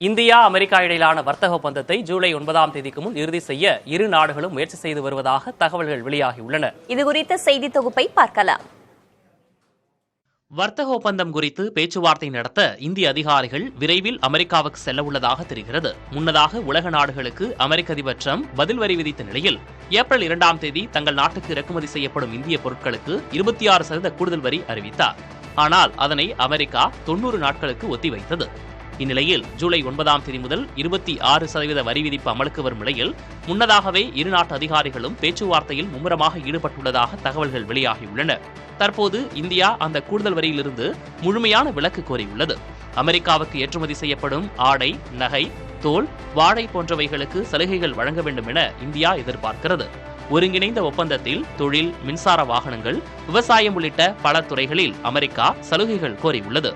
India America இடையிலான வர்த்தக ஒப்பந்தத்தை ஜூலை 9ஆம் தேதிக்கு முன் இறுதி செய்ய இரு நாடுகளும் முயற்சி செய்து வருவதாக தகவல்கள் வெளியாகியுள்ளன. இதுகுறித்த செய்தி தொகுப்பை பார்க்கலாம். வர்த்தக ஒப்பந்தம் குறித்து பேச்சுவார்த்தை நடத்த இந்திய அதிகாரிகள் விரைவில் அமெரிக்காவுக்கு செல்ல உள்ளதாக தெரிகிறது. முன்னதாக உலக நாடுகளுக்கு அமெரிக்க அதிபர் ட்ரம்ப் பதில் வரி விதித்த நிலையில் ஏப்ரல் 2ஆம் தேதி தங்கள் நாட்டுக்கு இறக்குமதி செய்யப்படும் இந்திய பொருட்களுக்கு 26% கூடுதல் வரி அறிவித்தார். ஆனால் அதனை அமெரிக்கா 90 நாட்களுக்கு ஒத்திவைத்தது. இந்நிலையில் ஜூலை 9ஆம் தேதி முதல் 26% வரி விதிப்பு அமலுக்கு வரும் நிலையில் முன்னதாகவே இரு நாட்டு அதிகாரிகளும் பேச்சுவார்த்தையில் மும்முரமாக ஈடுபட்டுள்ளதாக தகவல்கள் வெளியாகியுள்ளன. தற்போது இந்தியா அந்த கூடுதல் வரியிலிருந்து முழுமையான விலக்கு கோரியுள்ளது. அமெரிக்காவுக்கு ஏற்றுமதி செய்யப்படும் ஆடை, நகை, தோல், வாழை போன்றவைகளுக்கு சலுகைகள் வழங்க வேண்டும் என இந்தியா எதிர்பார்க்கிறது. ஒருங்கிணைந்த ஒப்பந்தத்தில் தொழில், மின்சார வாகனங்கள், விவசாயம் உள்ளிட்ட பல துறைகளில் அமெரிக்கா சலுகைகள் கோரியுள்ளது.